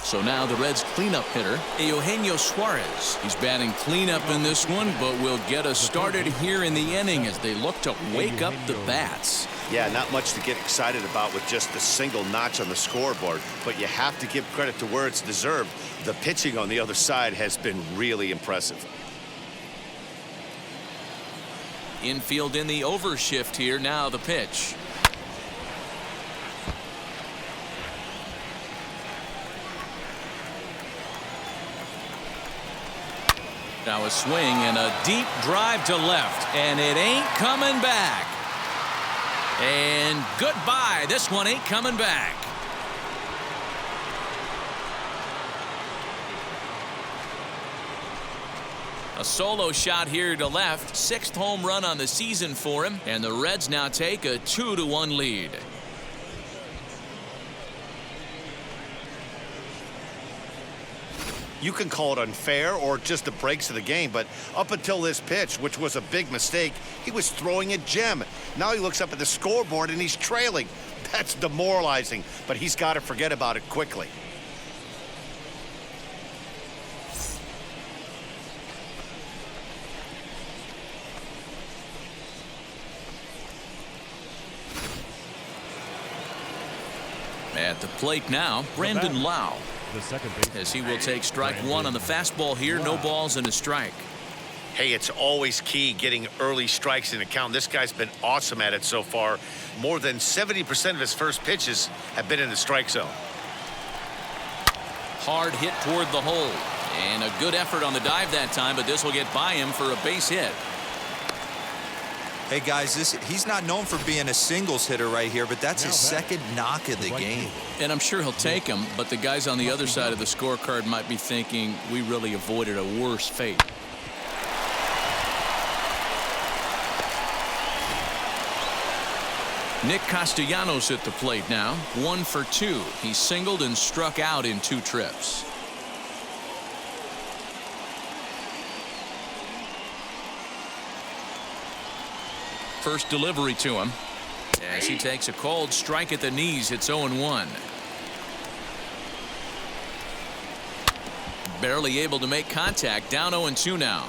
So now the Reds cleanup hitter, Eugenio Suarez. He's batting cleanup in this one, but will get us started here in the inning as they look to wake up the bats. Yeah, not much to get excited about with just a single notch on the scoreboard, but you have to give credit to where it's deserved. The pitching on the other side has been really impressive. Infield in the overshift here. Now the pitch. Now a swing and a deep drive to left, and it ain't coming back. And goodbye. This one ain't coming back. A solo shot here to left. 6th home run on the season for him, and the Reds now take a 2-1 lead. You can call it unfair or just the breaks of the game, but up until this pitch, which was a big mistake, he was throwing a gem. Now he looks up at the scoreboard and he's trailing. That's demoralizing, but he's got to forget about it quickly. At the plate now, Brandon Lau. As he will take strike one on the fastball here. No balls and a strike. Hey, it's always key getting early strikes in the count. This guy's been awesome at it so far. More than 70% of his first pitches have been in the strike zone. Hard hit toward the hole. And a good effort on the dive that time, but this will get by him for a base hit. Hey guys, he's not known for being a singles hitter right here, but that's his second knock of the game. And I'm sure he'll take him, but the guys on the other side of the scorecard might be thinking we really avoided a worse fate. Nick Castellanos at the plate now. 1 for 2. He singled and struck out in 2 trips. First delivery to him as he takes a cold strike at the knees. It's 0-1. Barely able to make contact. Down 0-2 now.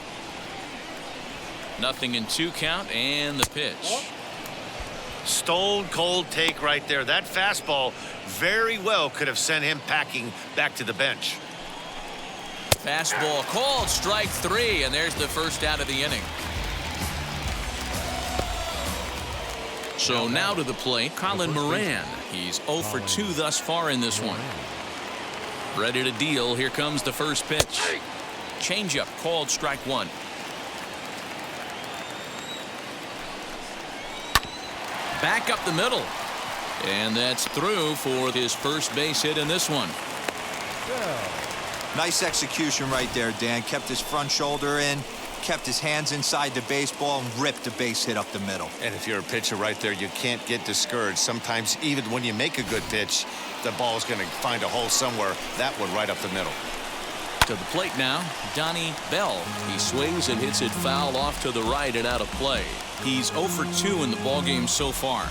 0-2 count, and the pitch. Stone cold take right there. That fastball very well could have sent him packing back to the bench. Fastball called, strike 3, and there's the first out of the inning. So now to the plate, Colin Moran. He's 0 for 2 thus far in this one. Ready to deal. Here comes the first pitch. Changeup called, strike 1. Back up the middle. And that's through for his first base hit in this one. Nice execution right there, Dan. Kept his front shoulder in, kept his hands inside the baseball, and ripped a base hit up the middle. And if you're a pitcher right there, you can't get discouraged. Sometimes even when you make a good pitch, the ball's going to find a hole somewhere. That one right up the middle. To the plate now, Donnie Bell. He swings and hits it foul off to the right and out of play. He's 0 for 2 in the ballgame so far.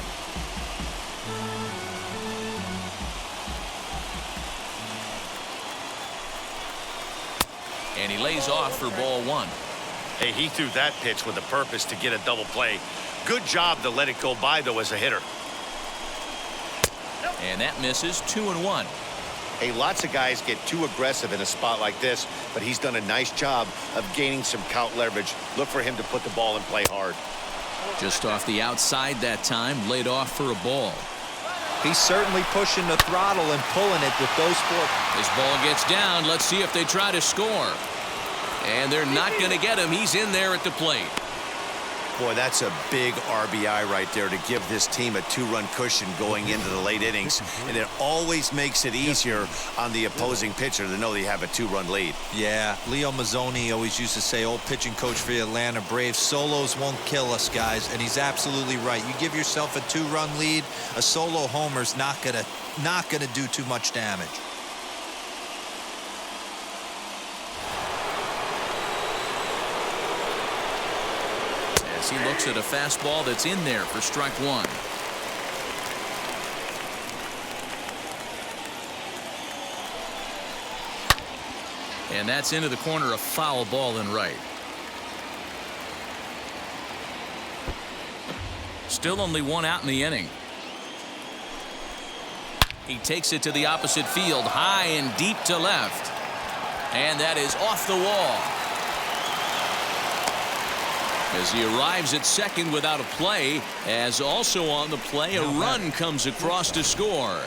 And he lays off for ball 1. Hey, he threw that pitch with a purpose to get a double play. Good job to let it go by, though, as a hitter. And that misses. 2-1. Hey, lots of guys get too aggressive in a spot like this, but he's done a nice job of gaining some count leverage. Look for him to put the ball and play hard. Just off the outside that time, laid off for a ball. He's certainly pushing the throttle and pulling it with those 4. This ball gets down. Let's see if they try to score. And they're not going to get him. He's in there at the plate. Boy, that's a big RBI right there to give this team a 2-run cushion going into the late innings. And it always makes it easier on the opposing pitcher to know they have a 2-run lead. Yeah, Leo Mazzoni always used to say, old pitching coach for the Atlanta Braves, solos won't kill us, guys. And he's absolutely right. You give yourself a 2-run lead, a solo homer's not gonna do too much damage. He looks at a fastball that's in there for strike 1. And that's into the corner, a foul ball in right. Still only one out in the inning. He takes it to the opposite field, high and deep to left. And that is off the wall. As he arrives at second without a play, as also on the play, a run comes across to score.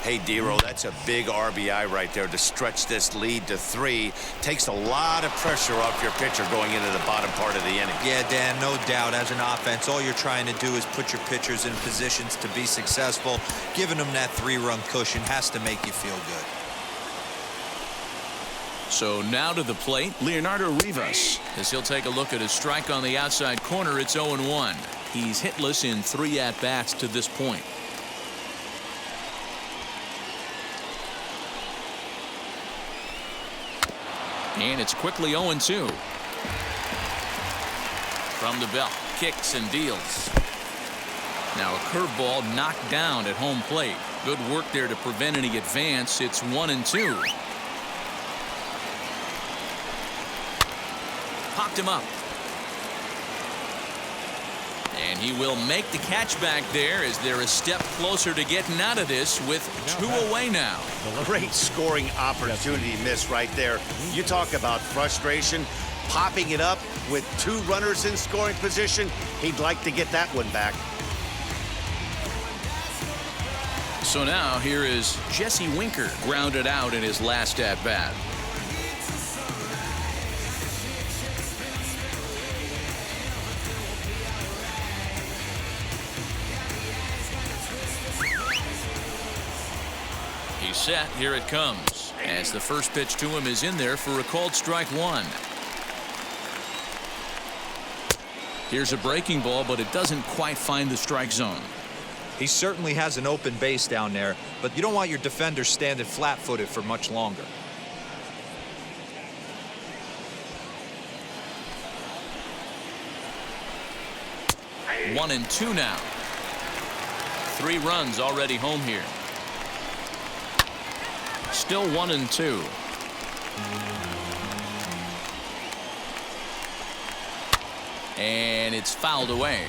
Hey, Dero, that's a big RBI right there to stretch this lead to 3. Takes a lot of pressure off your pitcher going into the bottom part of the inning. Yeah, Dan, no doubt. As an offense, all you're trying to do is put your pitchers in positions to be successful. Giving them that 3-run cushion has to make you feel good. So now to the plate, Leonardo Rivas, as he'll take a look at his strike on the outside corner. It's 0-1. He's hitless in 3 at-bats to this point. And it's quickly 0-2. From the belt, kicks and deals. Now a curveball knocked down at home plate. Good work there to prevent any advance. It's 1-2. Popped him up. And he will make the catch back there as they're a step closer to getting out of this with 2 away now. Great scoring opportunity miss right there. You talk about frustration. Popping it up with 2 runners in scoring position. He'd like to get that one back. So now here is Jesse Winker, grounded out in his last at-bat. He's set. Here it comes. As the first pitch to him is in there for a called strike 1. Here's a breaking ball, but it doesn't quite find the strike zone. He certainly has an open base down there, but you don't want your defender standing flat-footed for much longer. One and 2 now. 3 runs already home here. Still 1-2. And it's fouled away.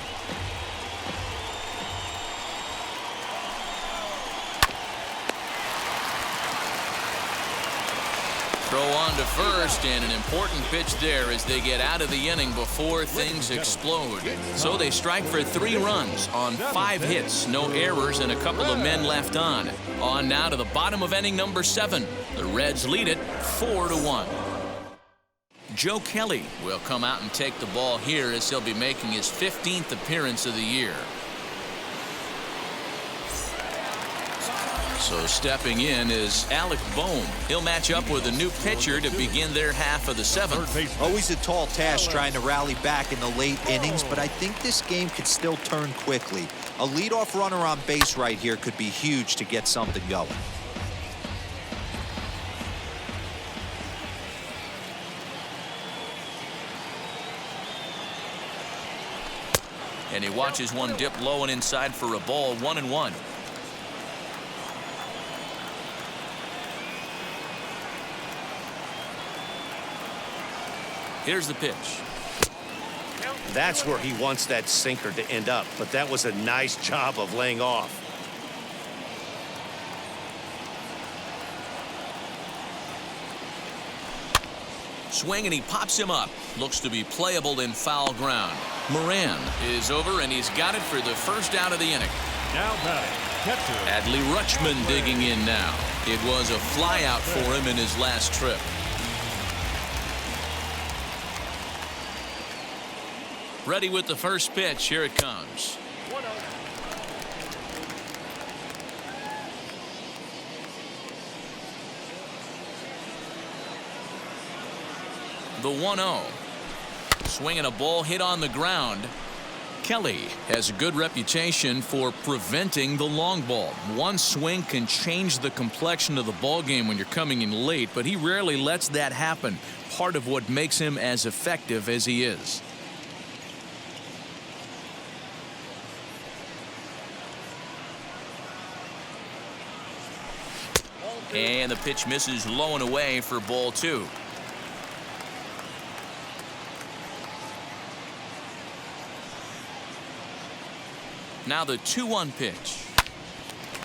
Throw on to first, and an important pitch there as they get out of the inning before things explode. So they strike for 3 runs on 5 hits, no errors, and a couple of men left on. On now to the bottom of inning number 7. The Reds lead it 4-1. Joe Kelly will come out and take the ball here as he'll be making his 15th appearance of the year. So stepping in is Alec Bohm. He'll match up with a new pitcher to begin their half of the 7th. Always a tall task trying to rally back in the late innings, but I think this game could still turn quickly. A leadoff runner on base right here could be huge to get something going. And he watches one dip low and inside for a ball. 1-1. Here's the pitch. That's where he wants that sinker to end up, but that was a nice job of laying off. Swing, and he pops him up. Looks to be playable in foul ground. Moran is over, and he's got it for the first out of the inning. Now batting, catcher. Adley Rutschman digging in now. It was a flyout for him in his last trip. Ready with the first pitch. Here it comes. The 1-0. Swinging a ball hit on the ground. Kelly has a good reputation for preventing the long ball. One swing can change the complexion of the ball game when you're coming in late, but he rarely lets that happen. Part of what makes him as effective as he is. And the pitch misses low and away for ball 2. Now the 2-1 pitch.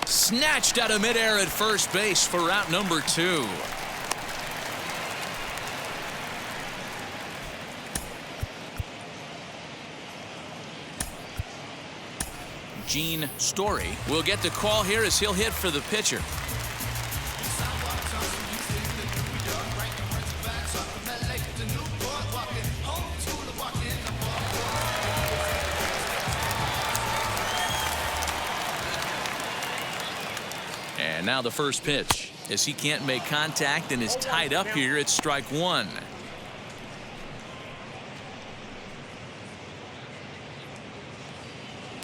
Snatched out of midair at first base for out number 2. Gene Story will get the call here as he'll hit for the pitcher. And now the first pitch. As he can't make contact and is tied up here, it's strike 1.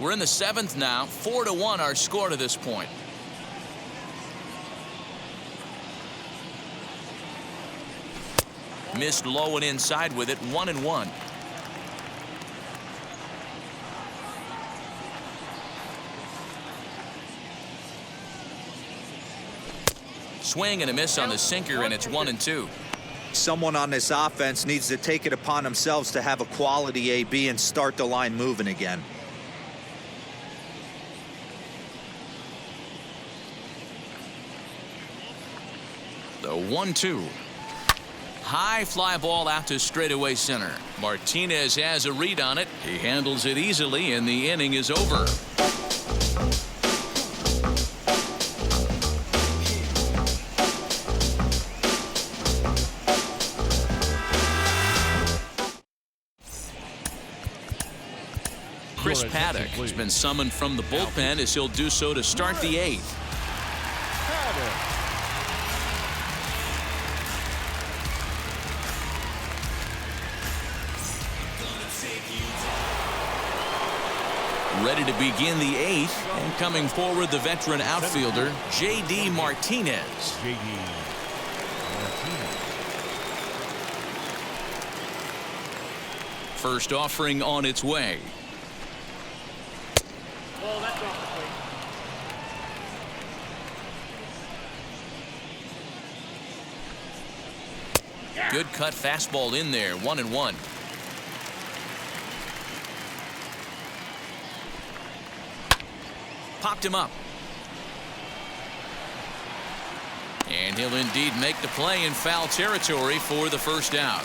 We're in the 7th now. 4-1 our score to this point. Missed low and inside with it. 1-1. Swing and a miss on the sinker, and it's 1-2. Someone on this offense needs to take it upon themselves to have a quality AB and start the line moving again. The 1-2. High fly ball out to straightaway center. Martinez has a read on it. He handles it easily, and the inning is over. Chris Paddock has been summoned from the bullpen as he'll do so to start the 8th. Ready to begin the 8th, and coming forward the veteran outfielder J.D. Martinez. First offering on its way. Good cut fastball in there. 1-1. Popped him up. And he'll indeed make the play in foul territory for the first out.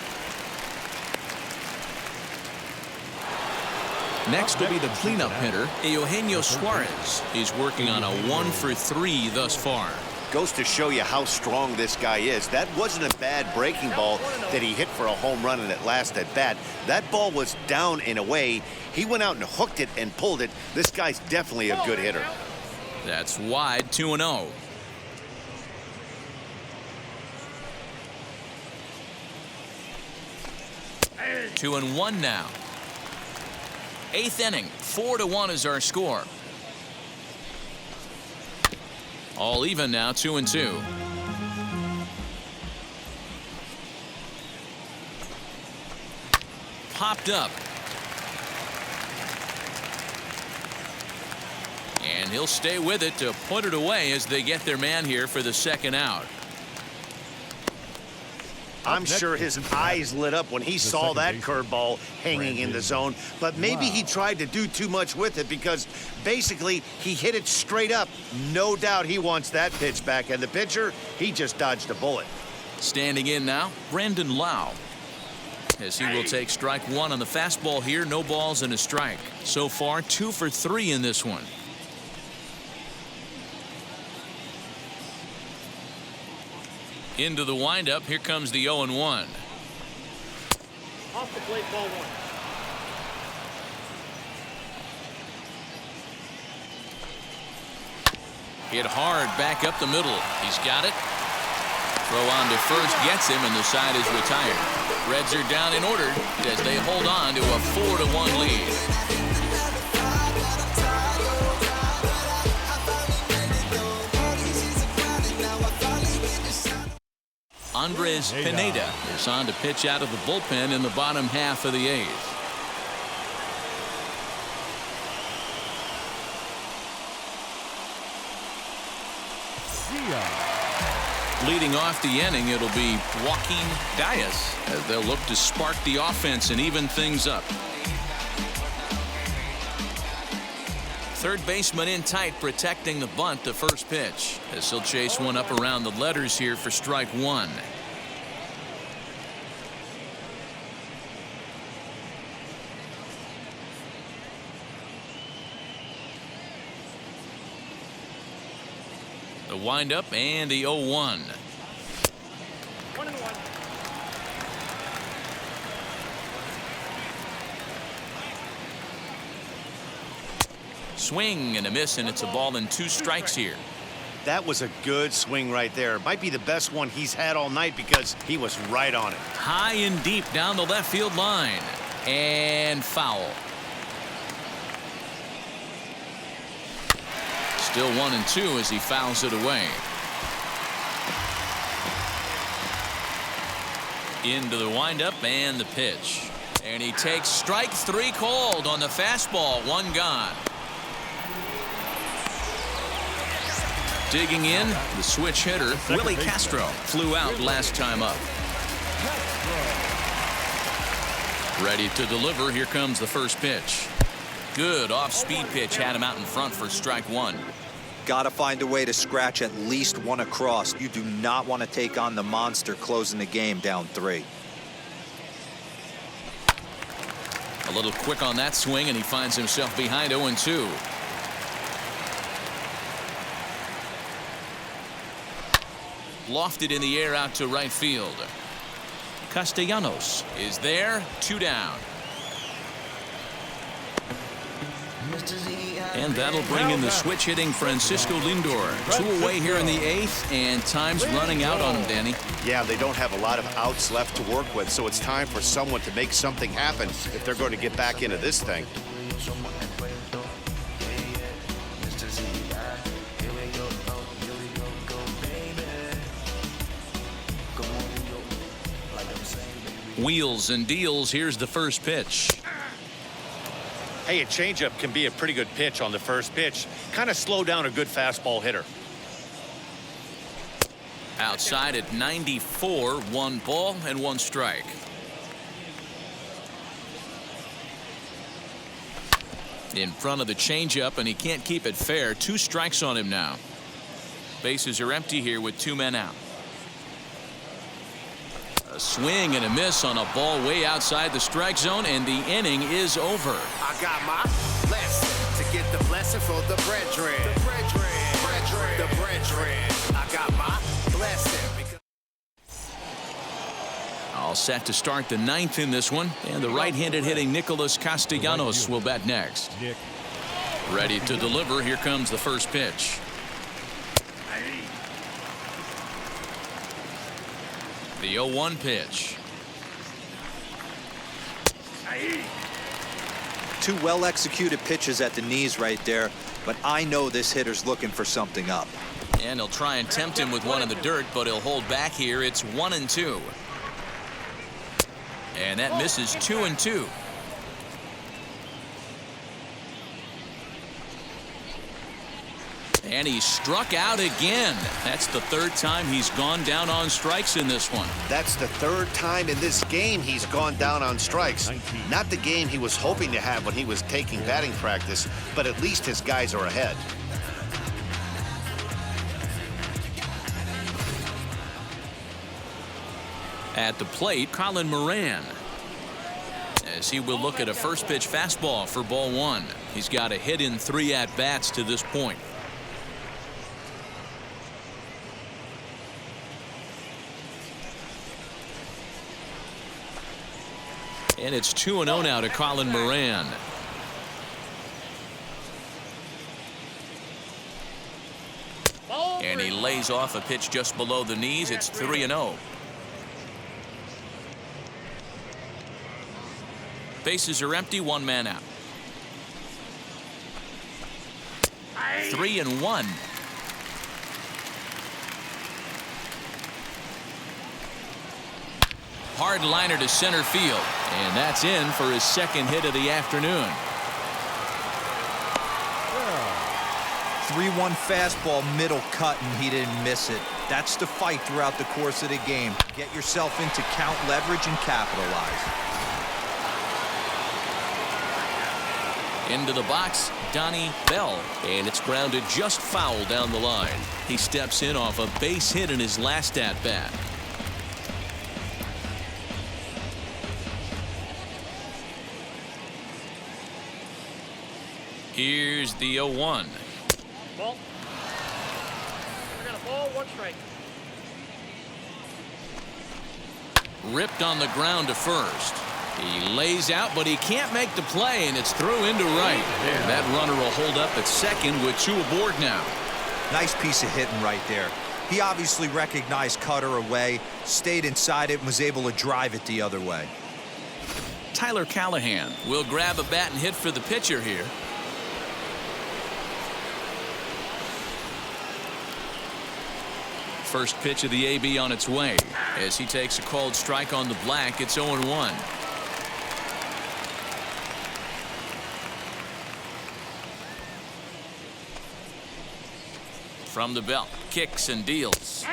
Next will be the cleanup hitter, Eugenio Suarez. He's working on a 1-for-3 thus far. Goes to show you how strong this guy is. That wasn't a bad breaking ball that he hit for a home run in that last at bat. That ball was down and away. He went out and hooked it and pulled it. This guy's definitely a good hitter. That's wide. 2-0. Two and 1 now. 8th inning. 4-1 is our score. All even now. 2-2. Popped up. And he'll stay with it to put it away as they get their man here for the second out. I'm sure his eyes lit up when he saw that curveball hanging in the zone, but maybe he tried to do too much with it because basically he hit it straight up. No doubt he wants that pitch back, and the pitcher, he just dodged a bullet. Standing in now, Brandon Lau, as he will take strike 1 on the fastball here. No balls and a strike. So far 2 for 3 in this one. Into the windup. Here comes the 0-1. Off the plate, ball 1. Hit hard back up the middle. He's got it. Throw on to first gets him, and the side is retired. Reds are down in order as they hold on to a 4-1 lead. Andres Pineda is on to pitch out of the bullpen in the bottom half of the 8th. Leading off the inning, it'll be Joaquin Diaz as they'll look to spark the offense and even things up. Third baseman in tight, protecting the bunt to first pitch as he'll chase one up around the letters here for strike one. The windup and the 0-1. 1-1. Swing and a miss, and it's a ball and 2 strikes here. That was a good swing right there. Might be the best one he's had all night because he was right on it. High and deep down the left field line. And foul. Still 1-2 as he fouls it away. Into the windup and the pitch. And he takes strike 3 called on the fastball. 1 gone. Digging in, the switch hitter, Willie Castro, flew out last time up. Ready to deliver. Here comes the first pitch. Good off-speed pitch, had him out in front for strike 1. Got to find a way to scratch at least one across. You do not want to take on the monster closing the game down 3. A little quick on that swing, and he finds himself behind 0-2. Lofted in the air out to right field. Castellanos is there. 2 down. And that'll bring in the switch hitting Francisco Lindor. 2 away here in the 8th, and time's running out on him, Danny. Yeah, they don't have a lot of outs left to work with, so it's time for someone to make something happen if they're going to get back into this thing. Wheels and deals. Here's the first pitch. Hey, a changeup can be a pretty good pitch on the first pitch. Kind of slow down a good fastball hitter. Outside at 94, 1 ball and 1 strike. In front of the changeup, and he can't keep it fair. 2 strikes on him now. Bases are empty here with 2 men out. A swing and a miss on a ball way outside the strike zone, and the inning is over. I got my blessing to get the blessing for the brethren. The brethren. The brethren. I got my blessing. All set to start the 9th in this one, and the right-handed hitting Nicholas Castellanos will bat next. Ready to deliver. Here comes the first pitch. The 0-1 pitch. 2 well-executed pitches at the knees right there, but I know this hitter's looking for something up. And he'll try and tempt him with one in the dirt, but he'll hold back here. It's 1-2. And that misses. 2-2. And he struck out again. That's the 3rd time he's gone down on strikes in this one. That's the 3rd time in this game he's gone down on strikes. Not the game he was hoping to have when he was taking batting practice, but at least his guys are ahead. At the plate, Colin Moran, as he will look at a first pitch fastball for ball 1. He's got a hit in 3 at-bats to this point. And it's 2-0 now to Colin Moran. And he lays off a pitch just below the knees. It's 3-0. Bases are empty. 1 man out. 3-1. Hard liner to center field, and that's in for his 2nd hit of the afternoon. 3-1 fastball, middle cut, and he didn't miss it. That's the fight throughout the course of the game. Get yourself into count leverage and capitalize. Into the box, Donnie Bell, and it's grounded just foul down the line. He steps in off a base hit in his last at-bat. Here's the 0-1. Ball. We got a ball, 1 strike. Ripped on the ground to first. He lays out, but he can't make the play, and it's through into right. That runner will hold up at second with 2 aboard now. Nice piece of hitting right there. He obviously recognized cutter away, stayed inside it, and was able to drive it the other way. Tyler Callahan will grab a bat and hit for the pitcher here. First pitch of the AB on its way. As he takes a called strike on the black, it's 0-1. From the belt, kicks and deals.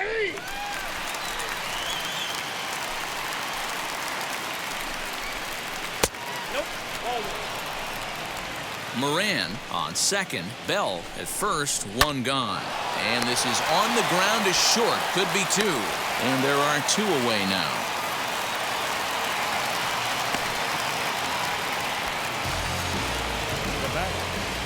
Nope. Ball 1. Moran on second. Bell at first. 1 gone. And this is on the ground is short. Could be 2. And there are 2 away now.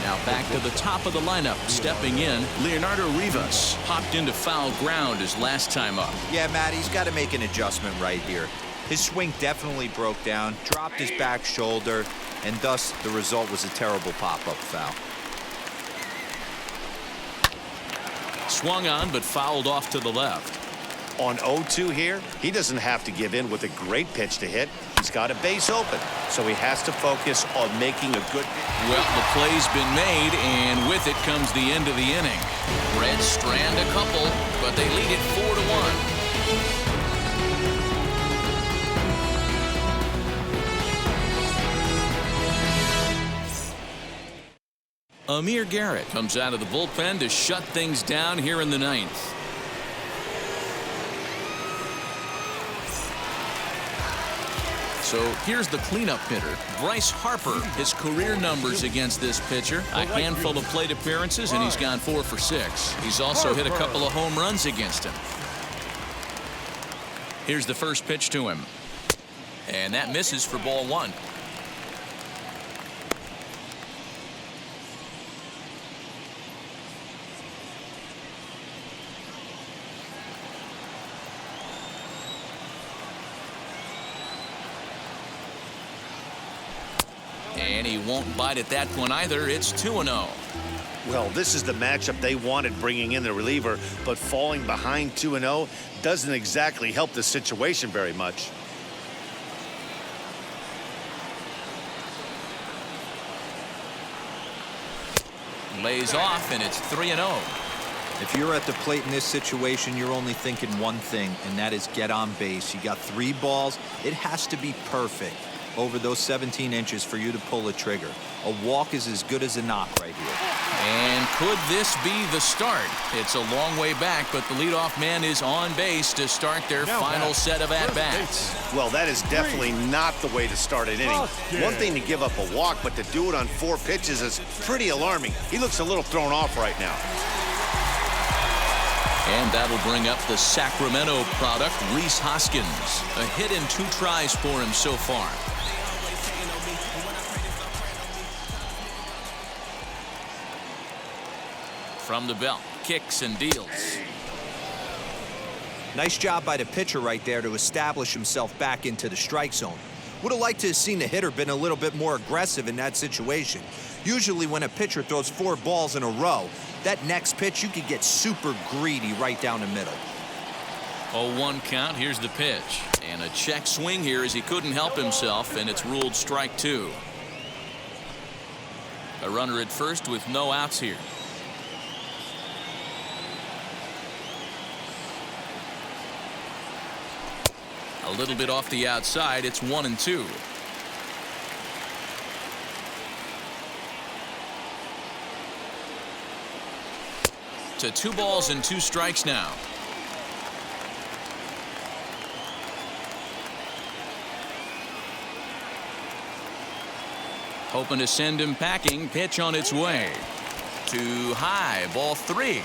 Now back to the top of the lineup. Stepping in, Leonardo Rivas hopped into foul ground his last time up. Yeah, Matt, he's got to make an adjustment right here. His swing definitely broke down, dropped his back shoulder, and thus the result was a terrible pop-up foul. Swung on, but fouled off to the left. On 0-2 here, he doesn't have to give in with a great pitch to hit. He's got a base open, so he has to focus on making a good. Well, the play's been made, and with it comes the end of the inning. Reds strand a couple, but they lead it 4-1. Amir Garrett comes out of the bullpen to shut things down here in the 9th. So here's the cleanup hitter, Bryce Harper. His career numbers against this pitcher, a handful of plate appearances, and he's gone 4 for 6. He's also hit a couple of home runs against him. Here's the first pitch to him. And that misses for ball 1. And he won't bite at that one either. It's 2-0. Well, this is the matchup they wanted, bringing in the reliever, but falling behind 2-0 doesn't exactly help the situation very much. Lays off, and it's 3-0. If you're at the plate in this situation, you're only thinking one thing, and that is get on base. You got 3 balls. It has to be perfect over those 17 inches for you to pull a trigger. A walk is as good as a knock right here. And could this be the start? It's a long way back, but the leadoff man is on base to start their final set of at-bats. Well, that is definitely not the way to start an inning. One thing to give up a walk, but to do it on 4 pitches is pretty alarming. He looks a little thrown off right now. And that'll bring up the Sacramento product, Rhys Hoskins. A hit in 2 tries for him so far. From the belt, kicks and deals. Nice job by the pitcher right there to establish himself back into the strike zone. Would have liked to have seen the hitter been a little bit more aggressive in that situation. Usually when a pitcher throws 4 balls in a row, that next pitch you could get super greedy right down the middle. 0-1 count. Here's the pitch. And a check swing here as he couldn't help himself, and it's ruled strike 2. A runner at first with no outs here. A little bit off the outside. It's 1-2. To 2 balls and 2 strikes now. Hoping to send him packing. Pitch on its way. Too high. Ball 3.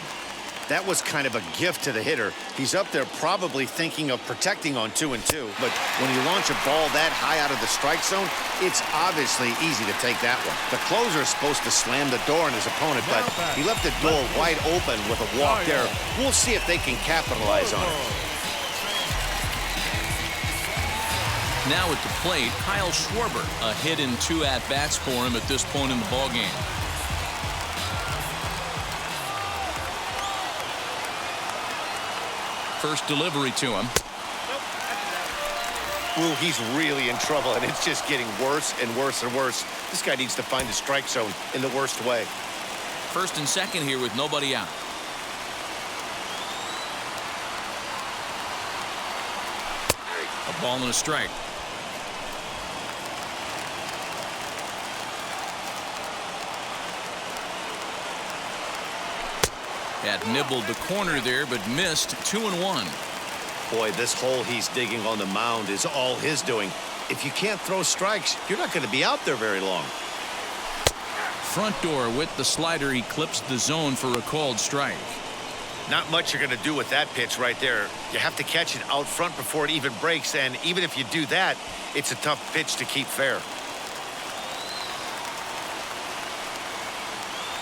That was kind of a gift to the hitter. He's up there probably thinking of protecting on 2-2. But when you launch a ball that high out of the strike zone, it's obviously easy to take that one. The closer is supposed to slam the door on his opponent, but he left the door wide open with a walk there. We'll see if they can capitalize on it. Now at the plate, Kyle Schwarber. A hit in 2 at-bats for him at this point in the ballgame. First delivery to him. Ooh, he's really in trouble, and it's just getting worse and worse and worse. This guy needs to find the strike zone in the worst way. First and second here with nobody out. A ball and a strike. Had nibbled the corner there, but missed. 2-1. Boy, this hole he's digging on the mound is all his doing. If you can't throw strikes, you're not going to be out there very long. Front door with the slider eclipsed the zone for a called strike. Not much you're going to do with that pitch right there. You have to catch it out front before it even breaks, and even if you do that, it's a tough pitch to keep fair.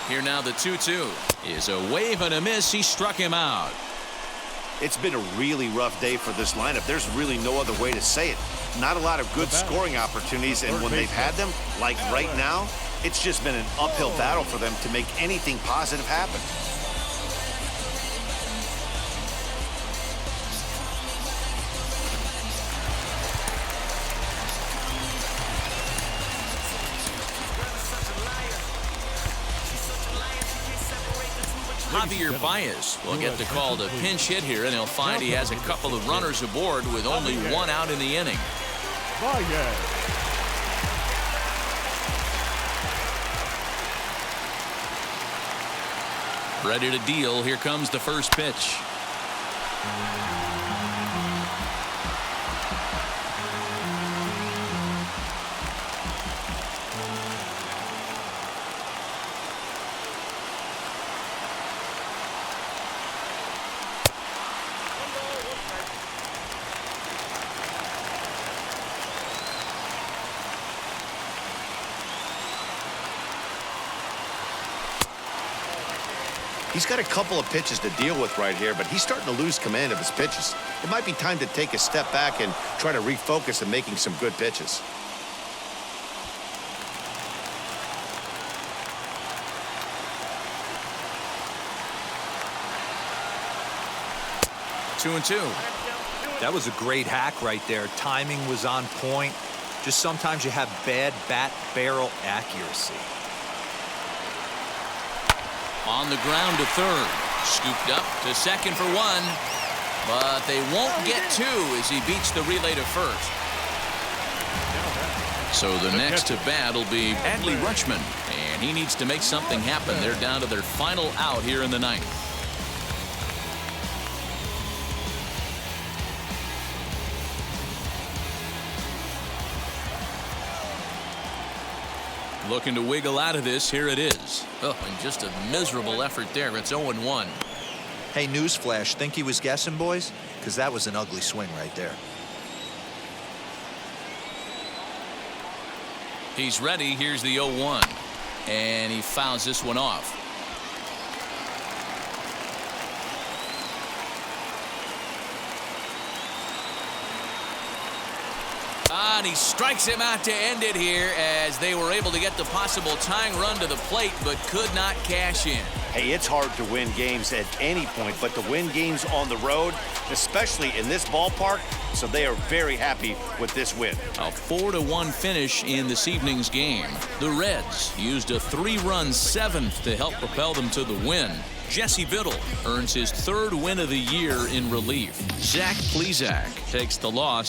Here now the 2-2 is a wave and a miss. He struck him out. It's been a really rough day for this lineup. There's really no other way to say it. Not a lot of good scoring opportunities, and when they've had them, like right now, it's just been an uphill battle for them to make anything positive happen. Javier Baez will get the call to pinch hit here, and he'll find he has a couple of runners aboard with only 1 out in the inning. Ready to deal. Here comes the first pitch. He's got a couple of pitches to deal with right here, but he's starting to lose command of his pitches. It might be time to take a step back and try to refocus on making some good pitches. Two and two. That was a great hack right there. Timing was on point. Just sometimes you have bad bat barrel accuracy. On the ground to third. Scooped up to second for 1. But they won't get 2 as he beats the relay to first. So the next to bat will be Adley Rutschman. And he needs to make something happen. They're down to their final out here in the 9th. Looking to wiggle out of this. Here it is. Oh, and just a miserable effort there. It's 0-1. Hey, newsflash, think he was guessing, boys? Because that was an ugly swing right there. He's ready. Here's the 0-1. And he fouls this one off. And he strikes him out to end it here as they were able to get the possible tying run to the plate but could not cash in. Hey, it's hard to win games at any point, but to win games on the road, especially in this ballpark, so they are very happy with this win. A 4-1 finish in this evening's game. The Reds used a 3-run 7th to help propel them to the win. Jesse Biddle earns his 3rd win of the year in relief. Zach Plesac takes the loss.